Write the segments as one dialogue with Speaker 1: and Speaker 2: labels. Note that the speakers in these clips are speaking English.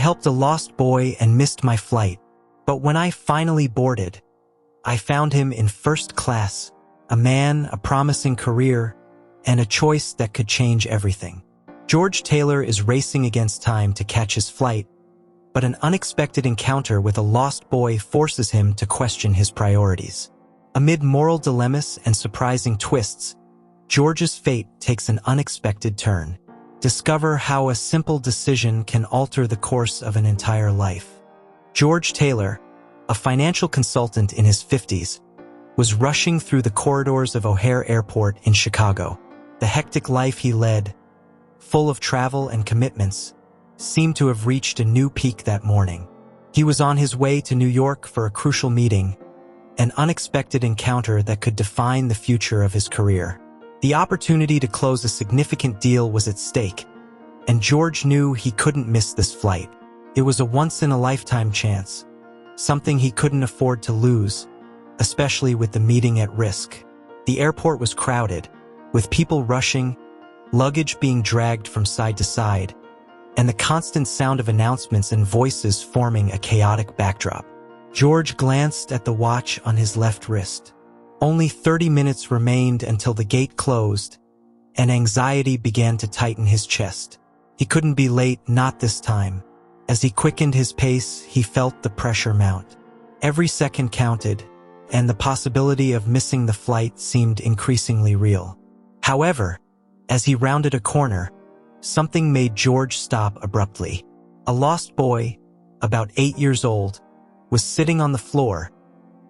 Speaker 1: helped a lost boy and missed my flight, but when I finally boarded, I found him in first class, a man, a promising career, and a choice that could change everything. George Taylor is racing against time to catch his flight, but an unexpected encounter with a lost boy forces him to question his priorities. Amid moral dilemmas and surprising twists, George's fate takes an unexpected turn. Discover how a simple decision can alter the course of an entire life. George Taylor, a financial consultant in his 50s, was rushing through the corridors of O'Hare Airport in Chicago. The hectic life he led, full of travel and commitments, seemed to have reached a new peak that morning. He was on his way to New York for a crucial meeting, an unexpected encounter that could define the future of his career. The opportunity to close a significant deal was at stake, and George knew he couldn't miss this flight. It was a once-in-a-lifetime chance, something he couldn't afford to lose, especially with the meeting at risk. The airport was crowded, with people rushing, luggage being dragged from side to side, and the constant sound of announcements and voices forming a chaotic backdrop. George glanced at the watch on his left wrist. Only 30 minutes remained until the gate closed, and anxiety began to tighten his chest. He couldn't be late, not this time. As he quickened his pace, he felt the pressure mount. Every second counted, and the possibility of missing the flight seemed increasingly real. However, as he rounded a corner, something made George stop abruptly. A lost boy, about 8 years old, was sitting on the floor,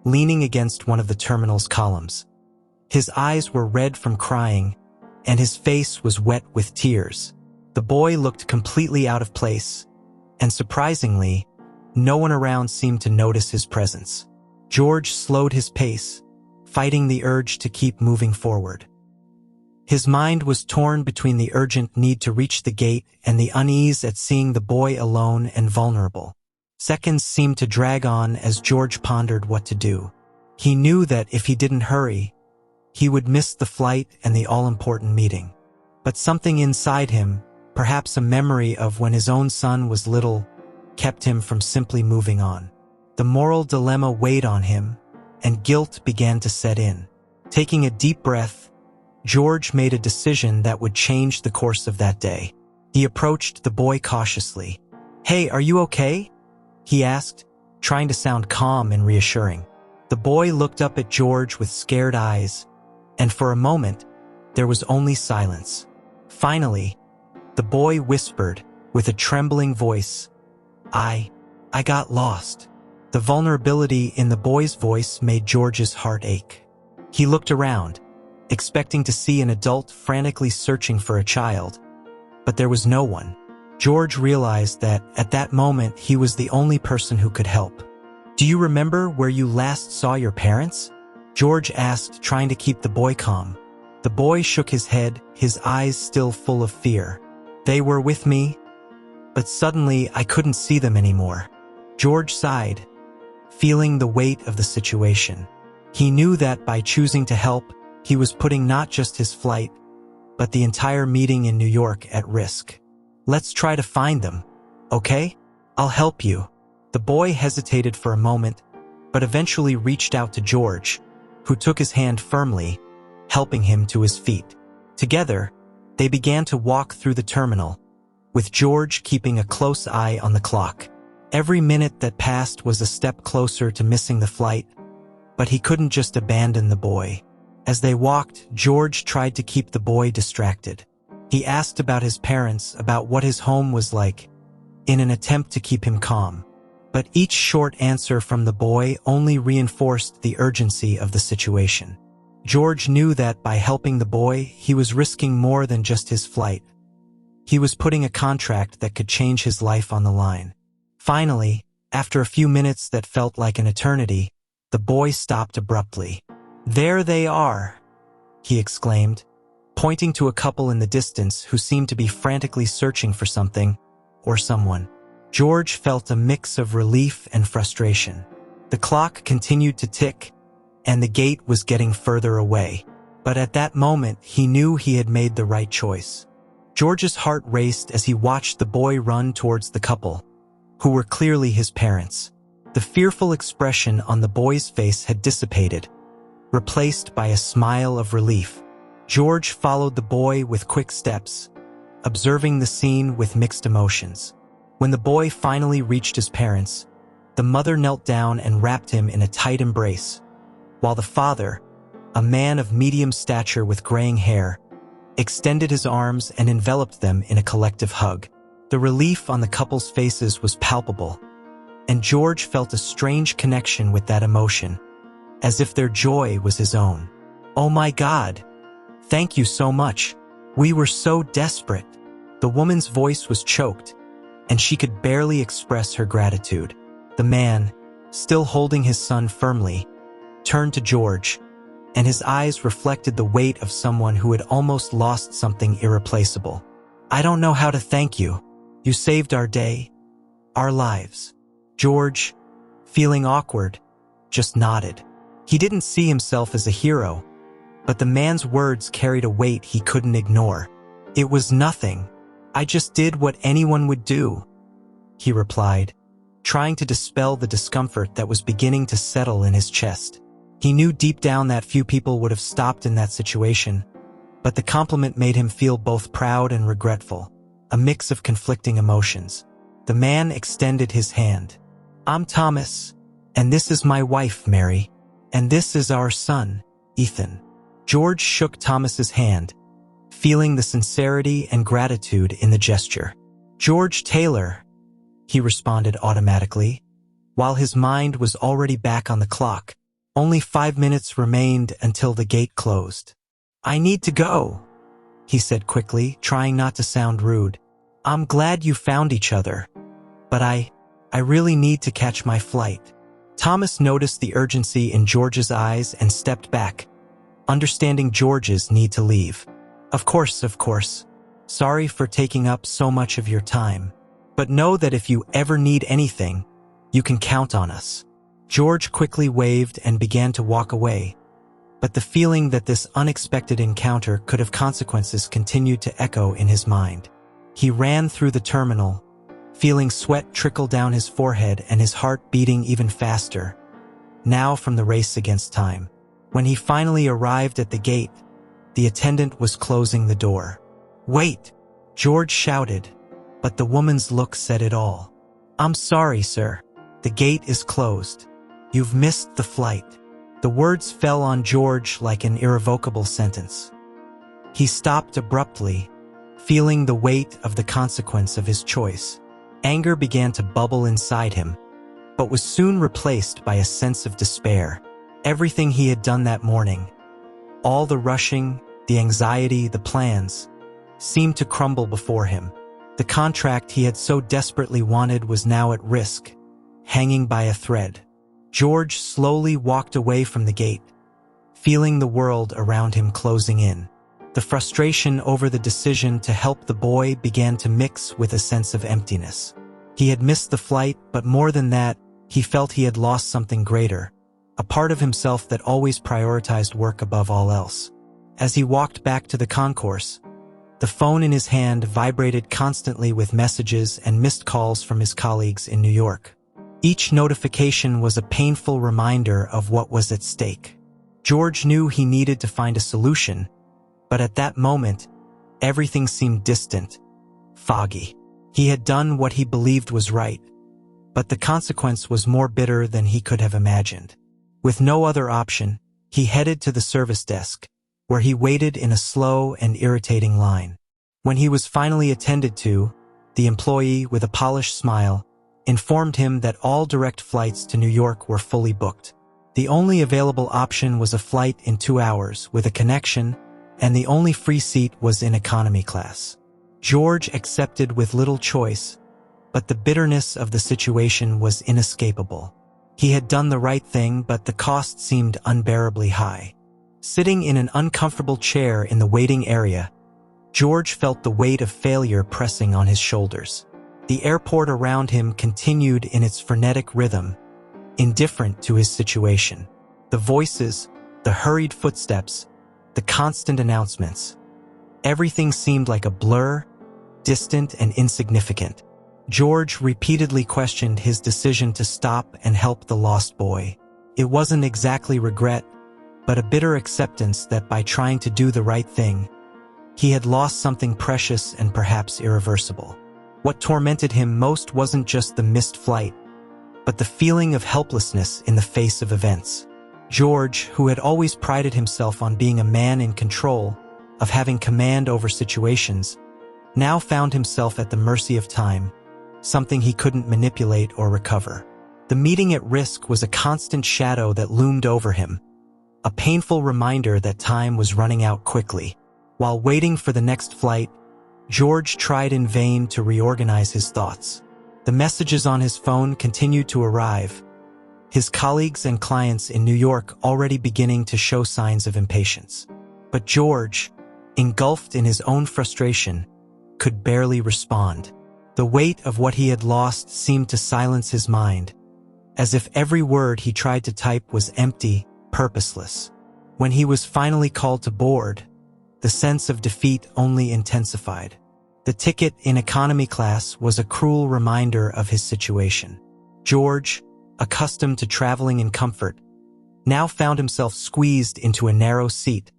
Speaker 1: leaning against one of the terminal's columns. His eyes were red from crying, and his face was wet with tears. The boy looked completely out of place, and surprisingly, no one around seemed to notice his presence. George slowed his pace, fighting the urge to keep moving forward. His mind was torn between the urgent need to reach the gate and the unease at seeing the boy alone and vulnerable. Seconds seemed to drag on as George pondered what to do. He knew that if he didn't hurry, he would miss the flight and the all-important meeting. But something inside him, perhaps a memory of when his own son was little, kept him from simply moving on. The moral dilemma weighed on him, and guilt began to set in. Taking a deep breath, George made a decision that would change the course of that day. He approached the boy cautiously. "Hey, are you okay?" he asked, trying to sound calm and reassuring. The boy looked up at George with scared eyes, and for a moment, there was only silence. Finally, the boy whispered with a trembling voice, I got lost." The vulnerability in the boy's voice made George's heart ache. He looked around, expecting to see an adult frantically searching for a child, but there was no one. George realized that, at that moment, he was the only person who could help. "Do you remember where you last saw your parents?" George asked, trying to keep the boy calm. The boy shook his head, his eyes still full of fear. "They were with me, but suddenly I couldn't see them anymore." George sighed, feeling the weight of the situation. He knew that by choosing to help, he was putting not just his flight, but the entire meeting in New York at risk. "Let's try to find them, okay? I'll help you." The boy hesitated for a moment, but eventually reached out to George, who took his hand firmly, helping him to his feet. Together, they began to walk through the terminal, with George keeping a close eye on the clock. Every minute that passed was a step closer to missing the flight, but he couldn't just abandon the boy. As they walked, George tried to keep the boy distracted. He asked about his parents, about what his home was like, in an attempt to keep him calm. But each short answer from the boy only reinforced the urgency of the situation. George knew that by helping the boy, he was risking more than just his flight. He was putting a contract that could change his life on the line. Finally, after a few minutes that felt like an eternity, the boy stopped abruptly. "There they are," he exclaimed, pointing to a couple in the distance who seemed to be frantically searching for something or someone. George felt a mix of relief and frustration. The clock continued to tick, and the gate was getting further away. But at that moment, he knew he had made the right choice. George's heart raced as he watched the boy run towards the couple, who were clearly his parents. The fearful expression on the boy's face had dissipated, replaced by a smile of relief. George followed the boy with quick steps, observing the scene with mixed emotions. When the boy finally reached his parents, the mother knelt down and wrapped him in a tight embrace, while the father, a man of medium stature with graying hair, extended his arms and enveloped them in a collective hug. The relief on the couple's faces was palpable, and George felt a strange connection with that emotion, as if their joy was his own. "Oh my God! Thank you so much. We were so desperate." The woman's voice was choked, and she could barely express her gratitude. The man, still holding his son firmly, turned to George, and his eyes reflected the weight of someone who had almost lost something irreplaceable. "I don't know how to thank you. You saved our day, our lives." George, feeling awkward, just nodded. He didn't see himself as a hero, but the man's words carried a weight he couldn't ignore. "It was nothing. I just did what anyone would do," he replied, trying to dispel the discomfort that was beginning to settle in his chest. He knew deep down that few people would have stopped in that situation, but the compliment made him feel both proud and regretful, a mix of conflicting emotions. The man extended his hand. "I'm Thomas, and this is my wife, Mary, and this is our son, Ethan." George shook Thomas's hand, feeling the sincerity and gratitude in the gesture. "George Taylor," he responded automatically, while his mind was already back on the clock. Only 5 minutes remained until the gate closed. "I need to go," he said quickly, trying not to sound rude. "I'm glad you found each other, but I really need to catch my flight." Thomas noticed the urgency in George's eyes and stepped back, understanding George's need to leave. Of course. Sorry for taking up so much of your time. But know that if you ever need anything, you can count on us." George quickly waved and began to walk away, but the feeling that this unexpected encounter could have consequences continued to echo in his mind. He ran through the terminal, feeling sweat trickle down his forehead and his heart beating even faster, now from the race against time. When he finally arrived at the gate, the attendant was closing the door. "Wait!" George shouted, but the woman's look said it all. "I'm sorry, sir. The gate is closed. You've missed the flight." The words fell on George like an irrevocable sentence. He stopped abruptly, feeling the weight of the consequence of his choice. Anger began to bubble inside him, but was soon replaced by a sense of despair. Everything he had done that morning, all the rushing, the anxiety, the plans, seemed to crumble before him. The contract he had so desperately wanted was now at risk, hanging by a thread. George slowly walked away from the gate, feeling the world around him closing in. The frustration over the decision to help the boy began to mix with a sense of emptiness. He had missed the flight, but more than that, he felt he had lost something greater, a part of himself that always prioritized work above all else. As he walked back to the concourse, the phone in his hand vibrated constantly with messages and missed calls from his colleagues in New York. Each notification was a painful reminder of what was at stake. George knew he needed to find a solution, but at that moment, everything seemed distant, foggy. He had done what he believed was right, but the consequence was more bitter than he could have imagined. With no other option, he headed to the service desk, where he waited in a slow and irritating line. When he was finally attended to, the employee, with a polished smile, informed him that all direct flights to New York were fully booked. The only available option was a flight in 2 hours with a connection, and the only free seat was in economy class. George accepted with little choice, but the bitterness of the situation was inescapable. He had done the right thing, but the cost seemed unbearably high. Sitting in an uncomfortable chair in the waiting area, George felt the weight of failure pressing on his shoulders. The airport around him continued in its frenetic rhythm, indifferent to his situation. The voices, the hurried footsteps, the constant announcements. Everything seemed like a blur, distant and insignificant. George repeatedly questioned his decision to stop and help the lost boy. It wasn't exactly regret, but a bitter acceptance that by trying to do the right thing, he had lost something precious and perhaps irreversible. What tormented him most wasn't just the missed flight, but the feeling of helplessness in the face of events. George, who had always prided himself on being a man in control, of having command over situations, now found himself at the mercy of time, something he couldn't manipulate or recover. The meeting at risk was a constant shadow that loomed over him, a painful reminder that time was running out quickly. While waiting for the next flight, George tried in vain to reorganize his thoughts. The messages on his phone continued to arrive, his colleagues and clients in New York already beginning to show signs of impatience. But George, engulfed in his own frustration, could barely respond. The weight of what he had lost seemed to silence his mind, as if every word he tried to type was empty, purposeless. When he was finally called to board, the sense of defeat only intensified. The ticket in economy class was a cruel reminder of his situation. George, accustomed to traveling in comfort, now found himself squeezed into a narrow seat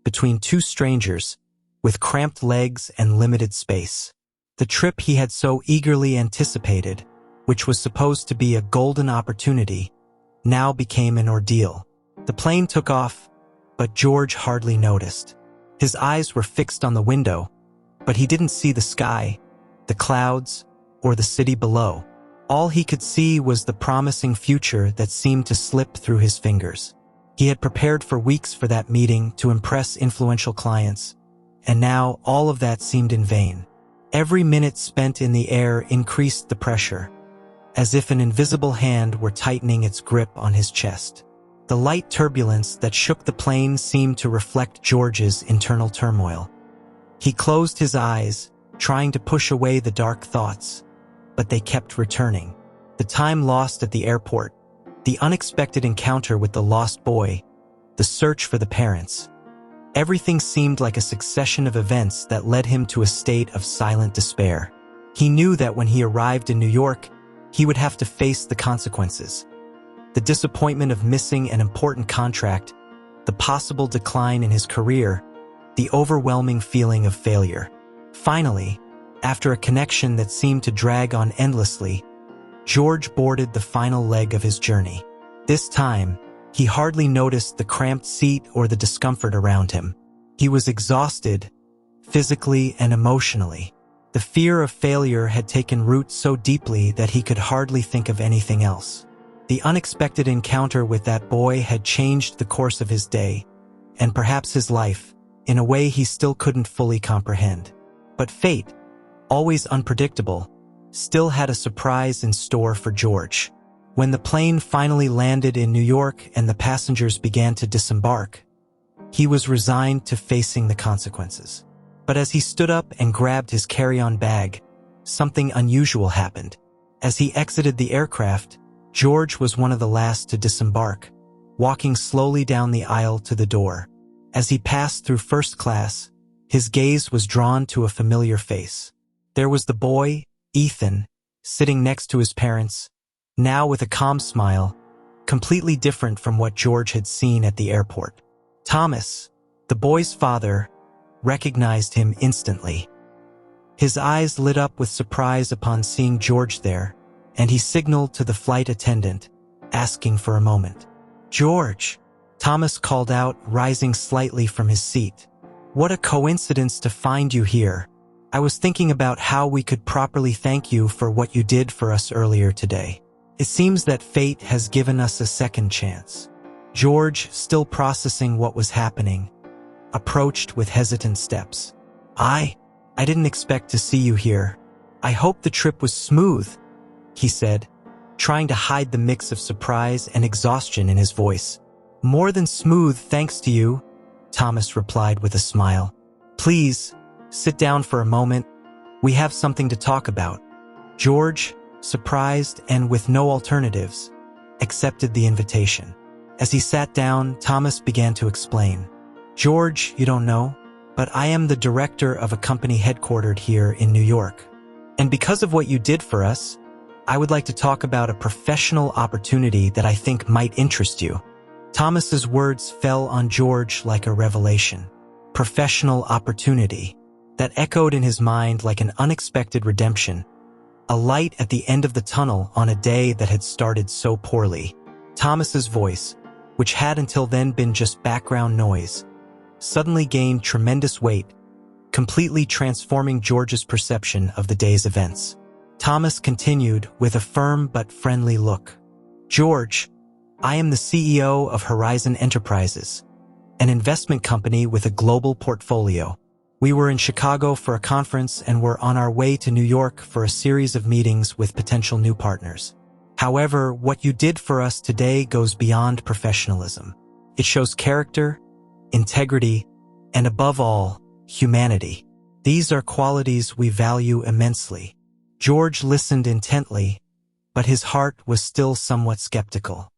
Speaker 1: between two strangers with cramped legs and limited space. The trip he had so eagerly anticipated, which was supposed to be a golden opportunity, now became an ordeal. The plane took off, but George hardly noticed. His eyes were fixed on the window, but he didn't see the sky, the clouds, or the city below. All he could see was the promising future that seemed to slip through his fingers. He had prepared for weeks for that meeting to impress influential clients, and now all of that seemed in vain. Every minute spent in the air increased the pressure, as if an invisible hand were tightening its grip on his chest. The light turbulence that shook the plane seemed to reflect George's internal turmoil. He closed his eyes, trying to push away the dark thoughts, but they kept returning. The time lost at the airport, the unexpected encounter with the lost boy, the search for the parents. Everything seemed like a succession of events that led him to a state of silent despair. He knew that when he arrived in New York, he would have to face the consequences. The disappointment of missing an important contract, the possible decline in his career, the overwhelming feeling of failure. Finally, after a connection that seemed to drag on endlessly, George boarded the final leg of his journey. This time, he hardly noticed the cramped seat or the discomfort around him. He was exhausted, physically and emotionally. The fear of failure had taken root so deeply that he could hardly think of anything else. The unexpected encounter with that boy had changed the course of his day, and perhaps his life, in a way he still couldn't fully comprehend. But fate, always unpredictable, still had a surprise in store for George. When the plane finally landed in New York and the passengers began to disembark, he was resigned to facing the consequences. But as he stood up and grabbed his carry-on bag, something unusual happened. As he exited the aircraft, George was one of the last to disembark, walking slowly down the aisle to the door. As he passed through first class, his gaze was drawn to a familiar face. There was the boy, Ethan, sitting next to his parents, now with a calm smile, completely different from what George had seen at the airport. Thomas, the boy's father, recognized him instantly. His eyes lit up with surprise upon seeing George there, and he signaled to the flight attendant, asking for a moment. "George," Thomas called out, rising slightly from his seat. "What a coincidence to find you here. I was thinking about how we could properly thank you for what you did for us earlier today. It seems that fate has given us a second chance." George, still processing what was happening, approached with hesitant steps. I didn't expect to see you here. I hope the trip was smooth," he said, trying to hide the mix of surprise and exhaustion in his voice. "More than smooth, thanks to you," Thomas replied with a smile. "Please, sit down for a moment. We have something to talk about." George, surprised and with no alternatives, accepted the invitation. As he sat down, Thomas began to explain. "George, you don't know, but I am the director of a company headquartered here in New York. And because of what you did for us, I would like to talk about a professional opportunity that I think might interest you." Thomas's words fell on George like a revelation. Professional opportunity. That echoed in his mind like an unexpected redemption, a light at the end of the tunnel on a day that had started so poorly. Thomas's voice, which had until then been just background noise, suddenly gained tremendous weight, completely transforming George's perception of the day's events. Thomas continued with a firm but friendly look. "George, I am the CEO of Horizon Enterprises, an investment company with a global portfolio. We were in Chicago for a conference and were on our way to New York for a series of meetings with potential new partners. However, what you did for us today goes beyond professionalism. It shows character, integrity, and above all, humanity. These are qualities we value immensely." George listened intently, but his heart was still somewhat skeptical.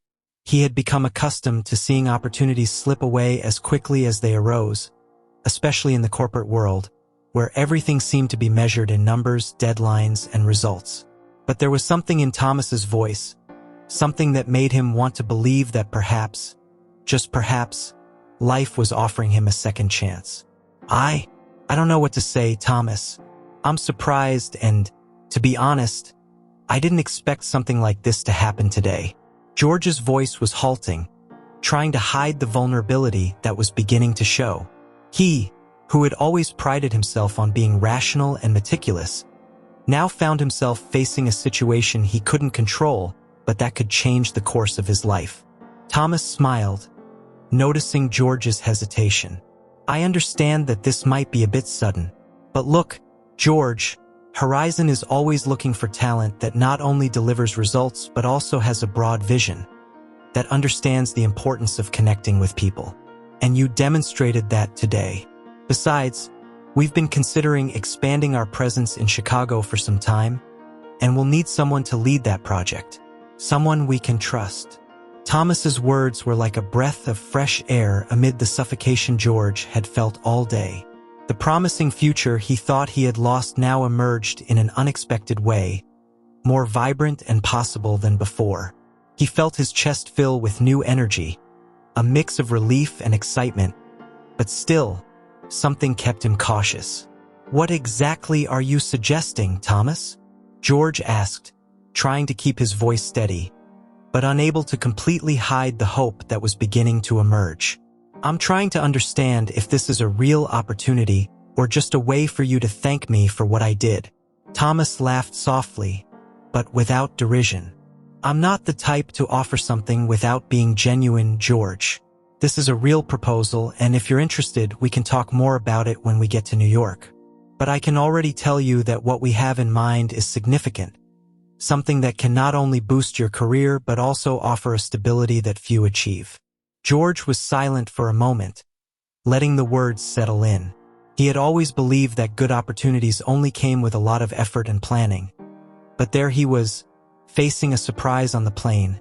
Speaker 1: He had become accustomed to seeing opportunities slip away as quickly as they arose, especially in the corporate world, where everything seemed to be measured in numbers, deadlines, and results. But there was something in Thomas's voice, something that made him want to believe that perhaps, just perhaps, life was offering him a second chance. I don't know what to say, Thomas. I'm surprised and, to be honest, I didn't expect something like this to happen today." George's voice was halting, trying to hide the vulnerability that was beginning to show. He, who had always prided himself on being rational and meticulous, now found himself facing a situation he couldn't control, but that could change the course of his life. Thomas smiled, noticing George's hesitation. "I understand that this might be a bit sudden, but look, George, Horizon is always looking for talent that not only delivers results but also has a broad vision, that understands the importance of connecting with people. And you demonstrated that today. Besides, we've been considering expanding our presence in Chicago for some time, and we'll need someone to lead that project. Someone we can trust." Thomas's words were like a breath of fresh air amid the suffocation George had felt all day. The promising future he thought he had lost now emerged in an unexpected way, more vibrant and possible than before. He felt his chest fill with new energy, a mix of relief and excitement, but still, something kept him cautious. "What exactly are you suggesting, Thomas?" George asked, trying to keep his voice steady, but unable to completely hide the hope that was beginning to emerge. "I'm trying to understand if this is a real opportunity or just a way for you to thank me for what I did." Thomas laughed softly, but without derision. "I'm not the type to offer something without being genuine, George. This is a real proposal, and if you're interested, we can talk more about it when we get to New York. But I can already tell you that what we have in mind is significant, something that can not only boost your career but also offer a stability that few achieve." George was silent for a moment, letting the words settle in. He had always believed that good opportunities only came with a lot of effort and planning. But there he was, facing a surprise on the plane,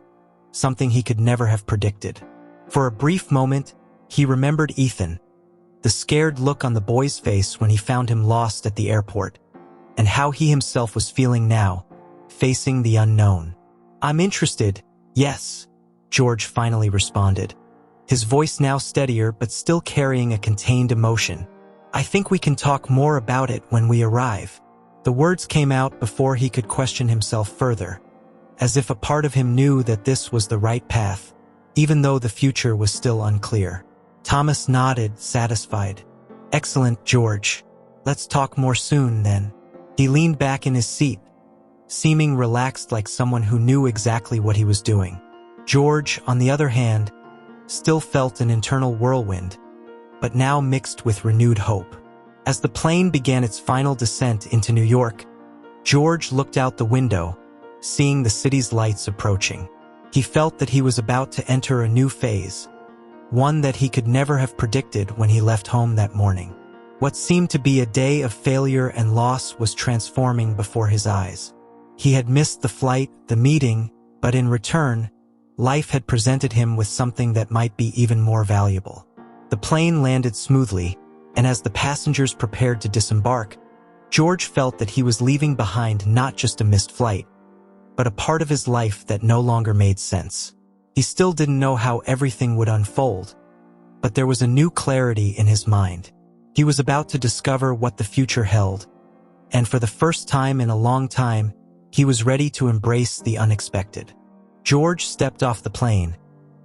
Speaker 1: something he could never have predicted. For a brief moment, he remembered Ethan, the scared look on the boy's face when he found him lost at the airport, and how he himself was feeling now, facing the unknown. "I'm interested, yes," George finally responded, his voice now steadier but still carrying a contained emotion. "I think we can talk more about it when we arrive." The words came out before he could question himself further, as if a part of him knew that this was the right path, even though the future was still unclear. Thomas nodded, satisfied. "Excellent, George. Let's talk more soon, then." He leaned back in his seat, seeming relaxed like someone who knew exactly what he was doing. George, on the other hand, still felt an internal whirlwind, but now mixed with renewed hope. As the plane began its final descent into New York, George looked out the window, seeing the city's lights approaching. He felt that he was about to enter a new phase, one that he could never have predicted when he left home that morning. What seemed to be a day of failure and loss was transforming before his eyes. He had missed the flight, the meeting, but in return, life had presented him with something that might be even more valuable. The plane landed smoothly, and as the passengers prepared to disembark, George felt that he was leaving behind not just a missed flight, but a part of his life that no longer made sense. He still didn't know how everything would unfold, but there was a new clarity in his mind. He was about to discover what the future held, and for the first time in a long time, he was ready to embrace the unexpected. George stepped off the plane,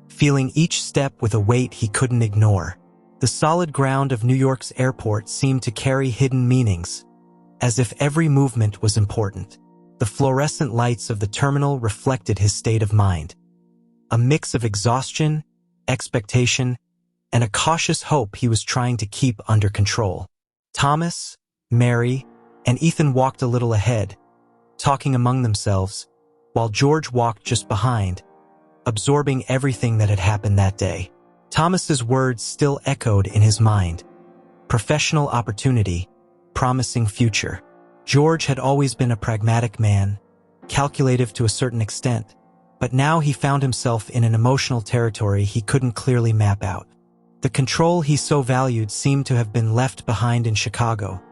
Speaker 1: feeling each step with a weight he couldn't ignore. The solid ground of New York's airport seemed to carry hidden meanings, as if every movement was important. The fluorescent lights of the terminal reflected his state of mind, a mix of exhaustion, expectation, and a cautious hope he was trying to keep under control. Thomas, Mary, and Ethan walked a little ahead, talking among themselves, while George walked just behind, absorbing everything that had happened that day. Thomas's words still echoed in his mind. Professional opportunity, promising future. George had always been a pragmatic man, calculative to a certain extent, but now he found himself in an emotional territory he couldn't clearly map out. The control he so valued seemed to have been left behind in Chicago,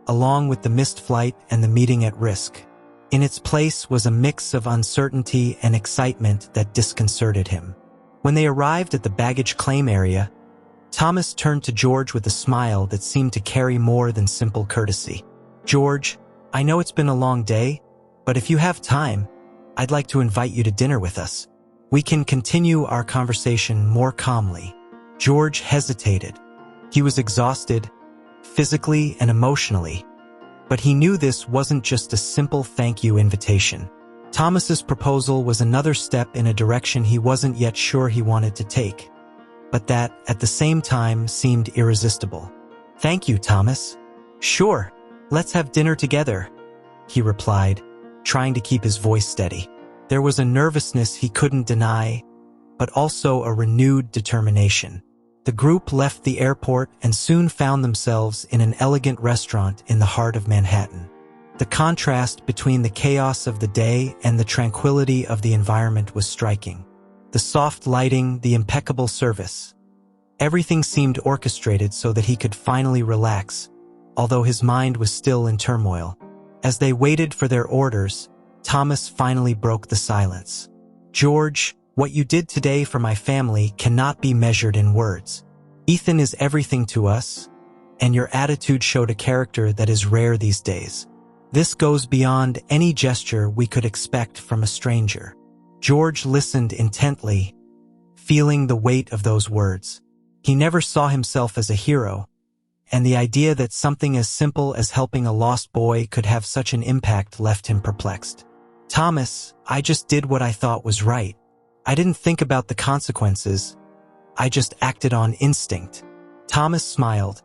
Speaker 1: along with the missed flight and the meeting at risk. In its place was a mix of uncertainty and excitement that disconcerted him. When they arrived at the baggage claim area, Thomas turned to George with a smile that seemed to carry more than simple courtesy. "George, I know it's been a long day, but if you have time, I'd like to invite you to dinner with us. We can continue our conversation more calmly." George hesitated. He was exhausted, physically and emotionally, but he knew this wasn't just a simple thank you invitation. Thomas's proposal was another step in a direction he wasn't yet sure he wanted to take, but that, at the same time, seemed irresistible. "Thank you, Thomas. Sure, let's have dinner together," he replied, trying to keep his voice steady. There was a nervousness he couldn't deny, but also a renewed determination. The group left the airport and soon found themselves in an elegant restaurant in the heart of Manhattan. The contrast between the chaos of the day and the tranquility of the environment was striking. The soft lighting, the impeccable service. Everything seemed orchestrated so that he could finally relax, although his mind was still in turmoil. As they waited for their orders, Thomas finally broke the silence. "George, what you did today for my family cannot be measured in words. Ethan is everything to us, and your attitude showed a character that is rare these days. This goes beyond any gesture we could expect from a stranger." George listened intently, feeling the weight of those words. He never saw himself as a hero, and the idea that something as simple as helping a lost boy could have such an impact left him perplexed. "Thomas, I just did what I thought was right. I didn't think about the consequences. I just acted on instinct." Thomas smiled,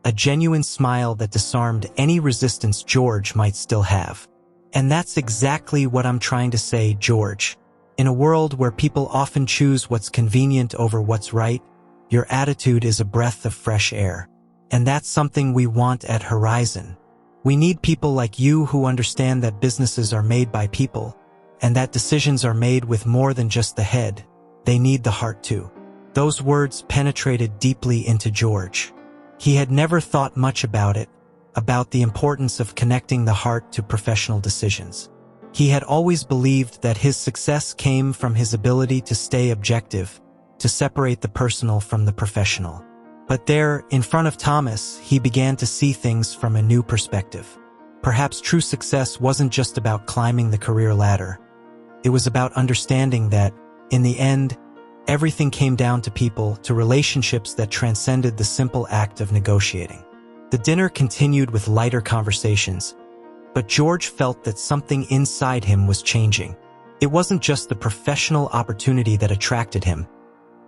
Speaker 1: a genuine smile that disarmed any resistance George might still have. "And that's exactly what I'm trying to say, George. In a world where people often choose what's convenient over what's right, your attitude is a breath of fresh air. And that's something we want at Horizon. We need people like you who understand that businesses are made by people, and that decisions are made with more than just the head. They need the heart too." Those words penetrated deeply into George. He had never thought much about it, about the importance of connecting the heart to professional decisions. He had always believed that his success came from his ability to stay objective, to separate the personal from the professional. But there, in front of Thomas, he began to see things from a new perspective. Perhaps true success wasn't just about climbing the career ladder. It was about understanding that, in the end, everything came down to people, to relationships that transcended the simple act of negotiating. The dinner continued with lighter conversations, but George felt that something inside him was changing. It wasn't just the professional opportunity that attracted him,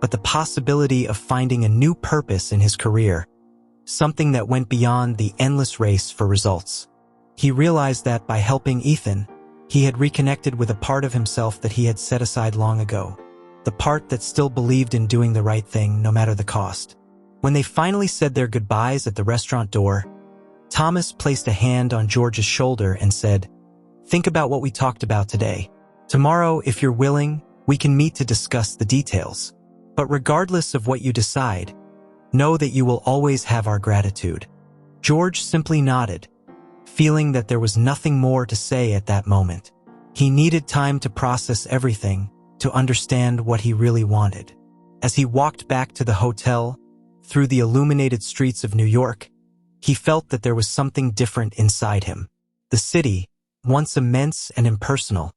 Speaker 1: but the possibility of finding a new purpose in his career, something that went beyond the endless race for results. He realized that by helping Ethan, he had reconnected with a part of himself that he had set aside long ago, the part that still believed in doing the right thing no matter the cost. When they finally said their goodbyes at the restaurant door, Thomas placed a hand on George's shoulder and said, "Think about what we talked about today. Tomorrow, if you're willing, we can meet to discuss the details. But regardless of what you decide, know that you will always have our gratitude." George simply nodded, feeling that there was nothing more to say at that moment. He needed time to process everything, to understand what he really wanted. As he walked back to the hotel, through the illuminated streets of New York, he felt that there was something different inside him. The city, once immense and impersonal,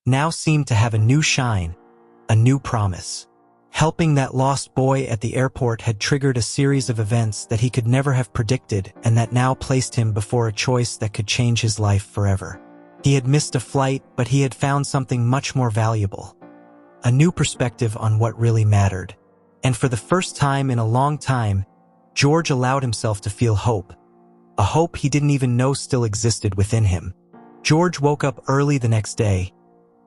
Speaker 1: now seemed to have a new shine, a new promise. Helping that lost boy at the airport had triggered a series of events that he could never have predicted and that now placed him before a choice that could change his life forever. He had missed a flight, but he had found something much more valuable. A new perspective on what really mattered. And for the first time in a long time, George allowed himself to feel hope. A hope he didn't even know still existed within him. George woke up early the next day,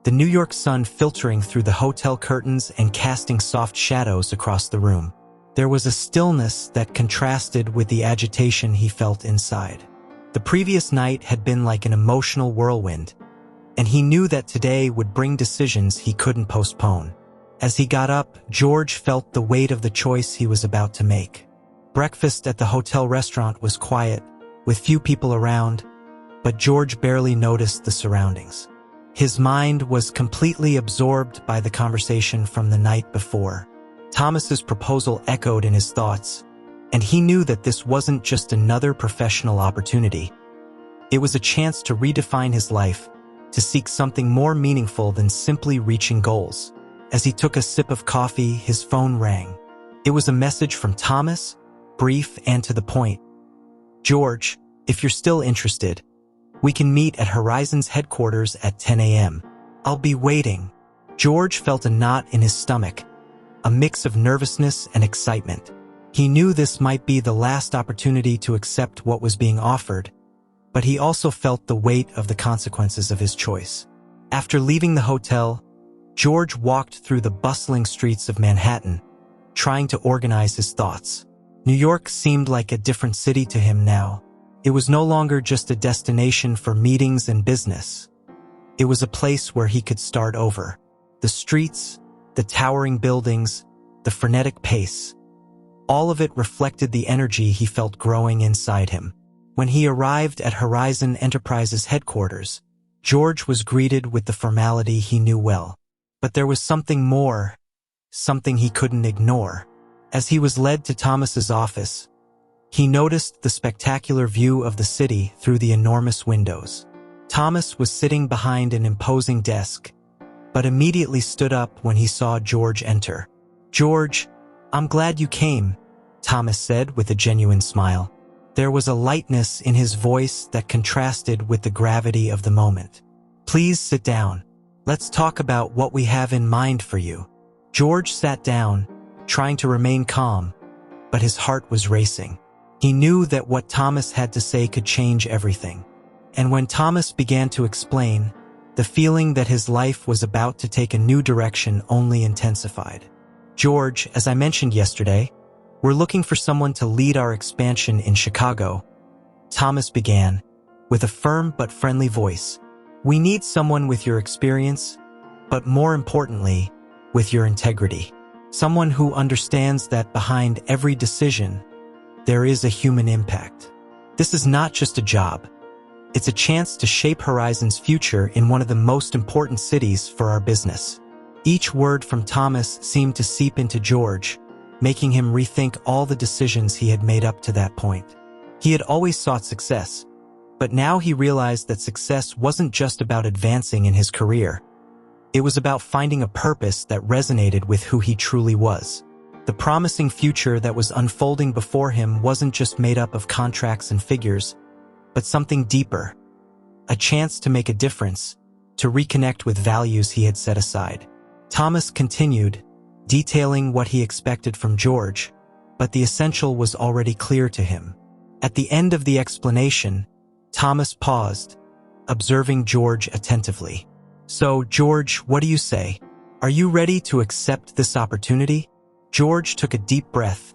Speaker 1: the New York sun filtering through the hotel curtains and casting soft shadows across the room. There was a stillness that contrasted with the agitation he felt inside. The previous night had been like an emotional whirlwind, and he knew that today would bring decisions he couldn't postpone. As he got up, George felt the weight of the choice he was about to make. Breakfast at the hotel restaurant was quiet, with few people around, but George barely noticed the surroundings. His mind was completely absorbed by the conversation from the night before. Thomas's proposal echoed in his thoughts, and he knew that this wasn't just another professional opportunity. It was a chance to redefine his life, to seek something more meaningful than simply reaching goals. As he took a sip of coffee, his phone rang. It was a message from Thomas, brief and to the point. "George, if you're still interested, we can meet at Horizon's headquarters at 10 a.m. I'll be waiting." George felt a knot in his stomach, a mix of nervousness and excitement. He knew this might be the last opportunity to accept what was being offered, but he also felt the weight of the consequences of his choice. After leaving the hotel, George walked through the bustling streets of Manhattan, trying to organize his thoughts. New York seemed like a different city to him now. It was no longer just a destination for meetings and business. It was a place where he could start over. The streets, the towering buildings, the frenetic pace, all of it reflected the energy he felt growing inside him. When he arrived at Horizon Enterprises headquarters, George was greeted with the formality he knew well. But there was something more, something he couldn't ignore. As he was led to Thomas's office, he noticed the spectacular view of the city through the enormous windows. Thomas was sitting behind an imposing desk, but immediately stood up when he saw George enter. "George, I'm glad you came," Thomas said with a genuine smile. There was a lightness in his voice that contrasted with the gravity of the moment. "Please sit down. Let's talk about what we have in mind for you." George sat down, trying to remain calm, but his heart was racing. He knew that what Thomas had to say could change everything. And when Thomas began to explain, the feeling that his life was about to take a new direction only intensified. "George, as I mentioned yesterday, we're looking for someone to lead our expansion in Chicago," Thomas began, with a firm but friendly voice. "We need someone with your experience, but more importantly, with your integrity. Someone who understands that behind every decision, there is a human impact. This is not just a job. It's a chance to shape Horizon's future in one of the most important cities for our business." Each word from Thomas seemed to seep into George, making him rethink all the decisions he had made up to that point. He had always sought success, but now he realized that success wasn't just about advancing in his career. It was about finding a purpose that resonated with who he truly was. The promising future that was unfolding before him wasn't just made up of contracts and figures, but something deeper. A chance to make a difference, to reconnect with values he had set aside. Thomas continued, detailing what he expected from George, but the essential was already clear to him. At the end of the explanation, Thomas paused, observing George attentively. "So, George, what do you say? Are you ready to accept this opportunity?" George took a deep breath,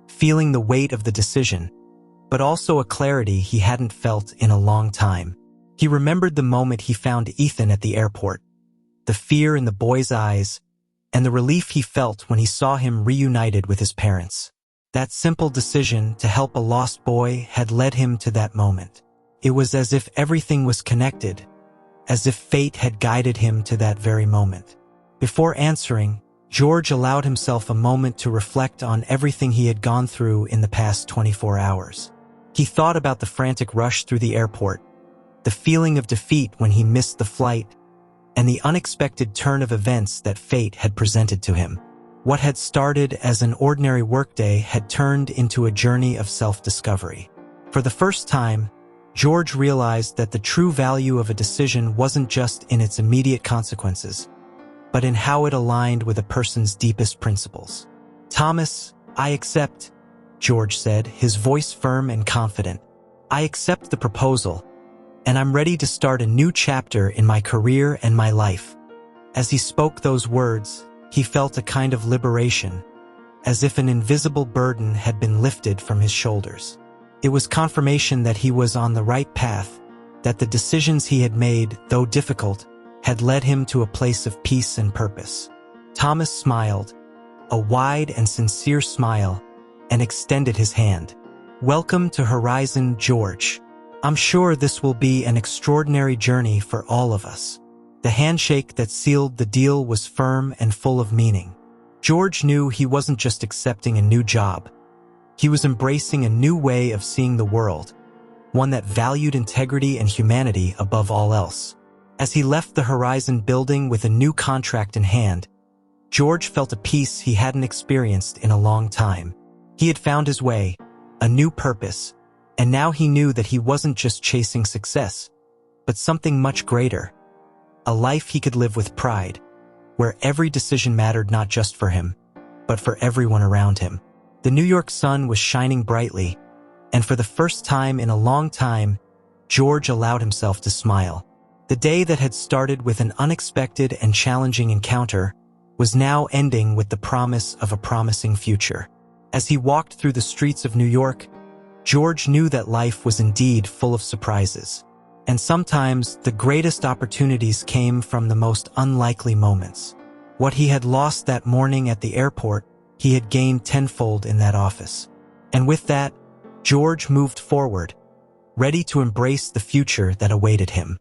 Speaker 1: feeling the weight of the decision, but also a clarity he hadn't felt in a long time. He remembered the moment he found Ethan at the airport, the fear in the boy's eyes, and the relief he felt when he saw him reunited with his parents. That simple decision to help a lost boy had led him to that moment. It was as if everything was connected, as if fate had guided him to that very moment. Before answering, George allowed himself a moment to reflect on everything he had gone through in the past 24 hours. He thought about the frantic rush through the airport, the feeling of defeat when he missed the flight, and the unexpected turn of events that fate had presented to him. What had started as an ordinary workday had turned into a journey of self-discovery. For the first time, George realized that the true value of a decision wasn't just in its immediate consequences, but in how it aligned with a person's deepest principles. "Thomas, I accept," George said, his voice firm and confident. "I accept the proposal, and I'm ready to start a new chapter in my career and my life." As he spoke those words, he felt a kind of liberation, as if an invisible burden had been lifted from his shoulders. It was confirmation that he was on the right path, that the decisions he had made, though difficult, had led him to a place of peace and purpose. Thomas smiled, a wide and sincere smile, and extended his hand. "Welcome to Horizon, George. I'm sure this will be an extraordinary journey for all of us." The handshake that sealed the deal was firm and full of meaning. George knew he wasn't just accepting a new job. He was embracing a new way of seeing the world, one that valued integrity and humanity above all else. As he left the Horizon building with a new contract in hand, George felt a peace he hadn't experienced in a long time. He had found his way, a new purpose, and now he knew that he wasn't just chasing success, but something much greater. A life he could live with pride, where every decision mattered not just for him, but for everyone around him. The New York sun was shining brightly, and for the first time in a long time, George allowed himself to smile. The day that had started with an unexpected and challenging encounter was now ending with the promise of a promising future. As he walked through the streets of New York, George knew that life was indeed full of surprises. And sometimes the greatest opportunities came from the most unlikely moments. What he had lost that morning at the airport, he had gained tenfold in that office. And with that, George moved forward, ready to embrace the future that awaited him.